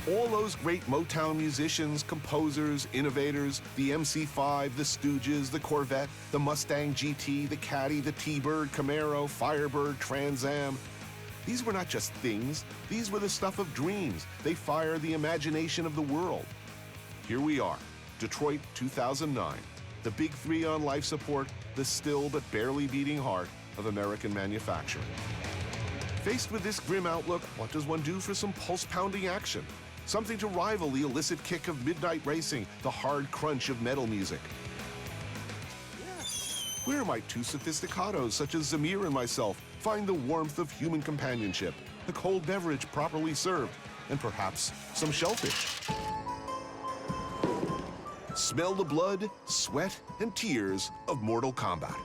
All those great Motown musicians, composers, innovators, the MC5, the Stooges, the Corvette, the Mustang GT, the Caddy, the T-Bird, Camaro, Firebird, Trans Am. These were not just things, these were the stuff of dreams. They fire the imagination of the world. Here we are, Detroit 2009, the big three on life support, the still but barely beating heart of American manufacturing. Faced with this grim outlook, what does one do for some pulse-pounding action? Something to rival the illicit kick of midnight racing, the hard crunch of metal music. Where might two sophisticados such as Zamir and myself find the warmth of human companionship, a cold beverage properly served, and perhaps some shellfish? Smell the blood, sweat, and tears of Mortal Kombat.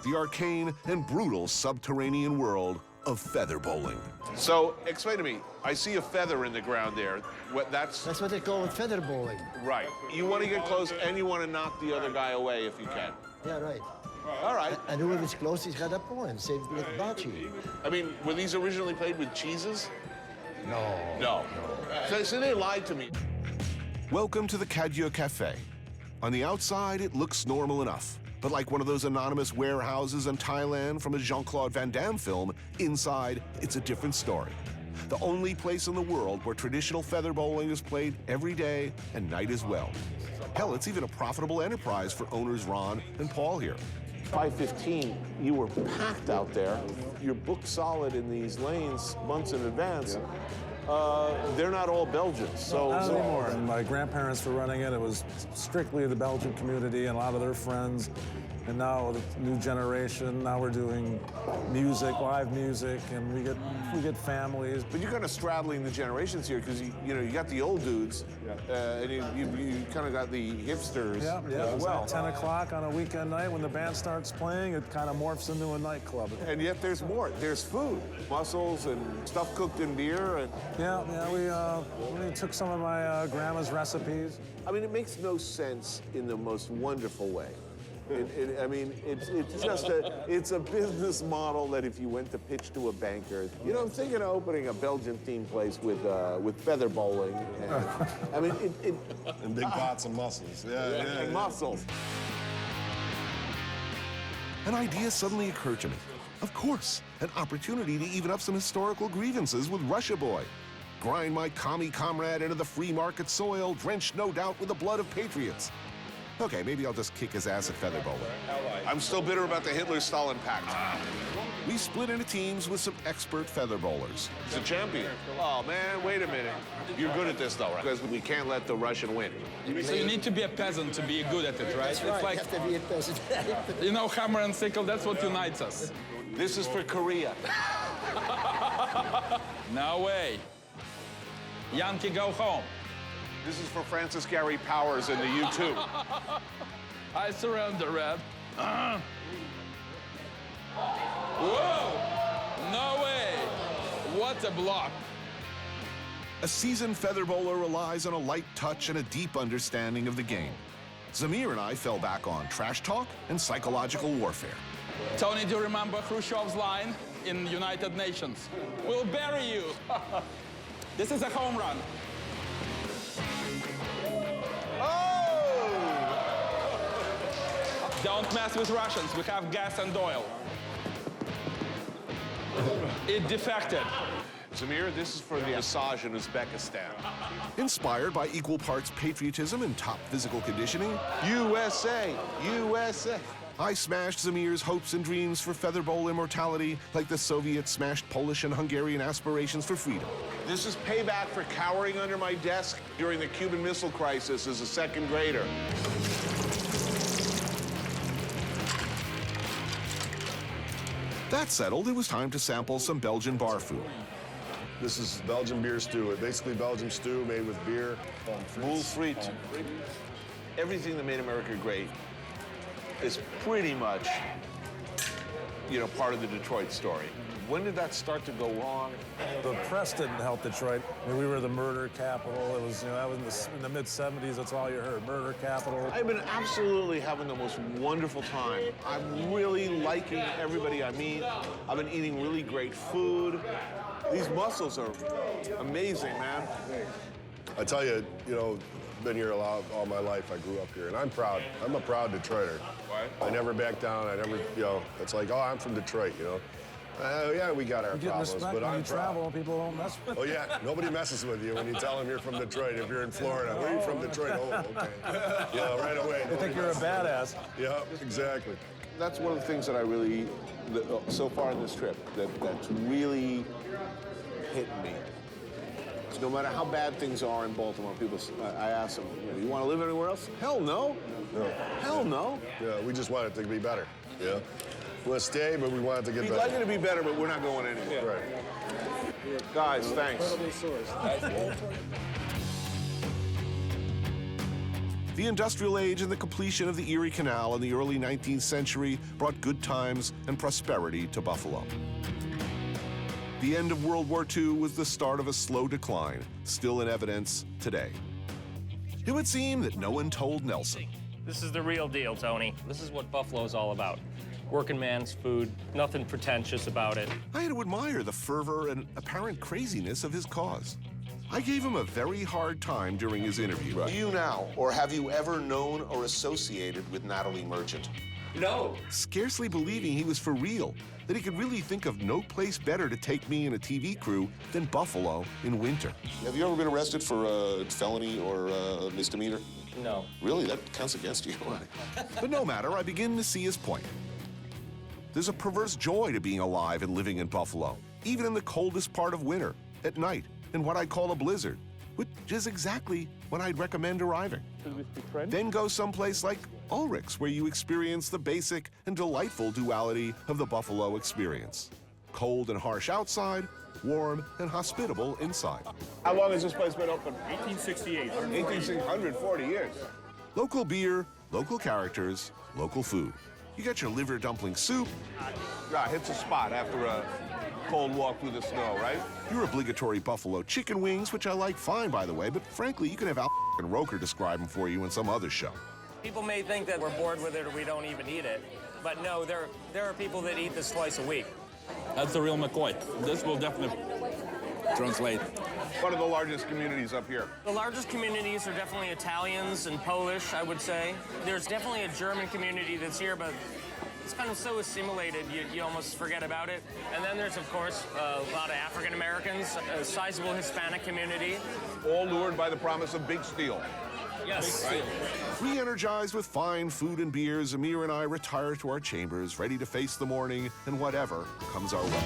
The arcane and brutal subterranean world of feather bowling. So, explain to me, I see a feather in the ground there. That's what they call feather bowling. right. You want to get close and you want to knock the other guy away if you can. Yeah, right. All right. And whoever is close, he's got a point. Same with bocce. I mean, were these originally played with cheeses? No. No. So they lied to me. Welcome to the Cadieux Cafe. On the outside, it looks normal enough. But like one of those anonymous warehouses in Thailand from a Jean-Claude Van Damme film, inside, it's a different story. The only place in the world where traditional feather bowling is played every day and night as well. Hell, it's even a profitable enterprise for owners Ron and Paul here. 5:15, you were packed out there. You're booked solid in these lanes months in advance. They're not all Belgians, so... Not anymore. And my grandparents were running it. It was strictly the Belgian community and a lot of their friends. And now the new generation, now we're doing music, live music, and we get families. But you're kind of straddling the generations here because you got the old dudes, and you kind of got the hipsters as well. At 10 o'clock on a weekend night when the band starts playing, it kind of morphs into a nightclub. And yet there's more. There's food, mussels and stuff cooked in beer. And we took some of my grandma's recipes. I mean, it makes no sense in the most wonderful way. It's a business model that if you went to pitch to a banker, I'm thinking of opening a Belgian themed place with feather bowling. And, and big pots of mussels. And mussels. An idea suddenly occurred to me. Of course, an opportunity to even up some historical grievances with Russia Boy. Grind my commie comrade into the free market soil, drenched no doubt with the blood of patriots. Okay, maybe I'll just kick his ass at feather bowling. I'm still bitter about the Hitler-Stalin pact. We split into teams with some expert feather bowlers. He's a champion. Oh, man, wait a minute. You're good at this, though, right? Because we can't let the Russian win. So you need to be a peasant to be good at it, right? That's right. It's like, you have to be a peasant. hammer and sickle, that's what unites us. This is for Korea. No way. Yankee, go home. This is for Francis Gary Powers and the U2. I surrender, Red. Whoa! No way! What a block. A seasoned feather bowler relies on a light touch and a deep understanding of the game. Zamir and I fell back on trash talk and psychological warfare. Tony, do you remember Khrushchev's line in United Nations? We'll bury you. This is a home run. Don't mess with Russians. We have gas and oil. It defected. Zamir, this is for the massage in Uzbekistan. Inspired by equal parts patriotism and top physical conditioning, USA! USA! I smashed Zamir's hopes and dreams for feather bowl immortality like the Soviets smashed Polish and Hungarian aspirations for freedom. This is payback for cowering under my desk during the Cuban Missile Crisis as a second grader. That settled, it was time to sample some Belgian bar food. This is Belgian beer stew. Basically Belgian stew made with beer. Boule frite. Everything that made America great is pretty much, part of the Detroit story. When did that start to go wrong? The press didn't help Detroit. I mean, we were the murder capital. It was, that was in the mid-'70s, that's all you heard, murder capital. I've been absolutely having the most wonderful time. I'm really liking everybody I meet. I've been eating really great food. These mussels are amazing, man. I tell you, been here all my life. I grew up here, and I'm proud. I'm a proud Detroiter. Why? I never back down. I never, it's like, oh, I'm from Detroit, yeah, we got our You get problems, respect but when I'm you proud. travel and people don't mess with you. Oh, yeah, nobody messes with you when you tell them you're from Detroit. If you're in Florida, where are you from? Detroit? Oh, okay. Yeah, right away. They think you're a badass. Yeah, exactly. That's one of the things that I really, so far in this trip, that's really hit me. So no matter how bad things are in Baltimore, I ask them, you want to live anywhere else? Hell no. No. Hell no. Yeah, we just want it to be better. Yeah. We want to stay, but we want it to get We'd better. like it to be better, but we're not going anywhere. Right. Guys, thanks. The industrial age and the completion of the Erie Canal in the early 19th century brought good times and prosperity to Buffalo. The end of World War II was the start of a slow decline, still in evidence today. It would seem that no one told Nelson. This is the real deal, Tony. This is what Buffalo's all about. Working man's food, nothing pretentious about it. I had to admire the fervor and apparent craziness of his cause. I gave him a very hard time during his interview. Do you now, or have you ever known or associated with Natalie Merchant? No. Scarcely believing he was for real, that he could really think of no place better to take me and a TV crew than Buffalo in winter. Have you ever been arrested for a felony or a misdemeanor? No. Really? That counts against you. But no matter, I begin to see his point. There's a perverse joy to being alive and living in Buffalo, even in the coldest part of winter, at night, in what I call a blizzard, which is exactly when I'd recommend arriving. Then go someplace like Ulrich's, where you experience the basic and delightful duality of the Buffalo experience. Cold and harsh outside, warm and hospitable inside. How long has this place been open? 1868. 140 years. Local beer, local characters, local food. You got your liver dumpling soup, Yeah, hits a spot after a cold walk through the snow, right? your obligatory Buffalo chicken wings, which I like fine, by the way, but frankly, you can have Al and Roker describe them for you in some other show. People may think that we're bored with it or we don't even eat it, but no, there are people that eat this twice a week. That's the real McCoy. This will definitely translate. One of the largest communities up here. The largest communities are definitely Italians and Polish, I would say. There's definitely a German community that's here, but it's kind of so assimilated, you almost forget about it. And then there's, of course, a lot of African Americans, a sizable Hispanic community. All lured by the promise of big steel. Yes. Re-energized with fine food and beer, Zamir and I retire to our chambers, ready to face the morning and whatever comes our way.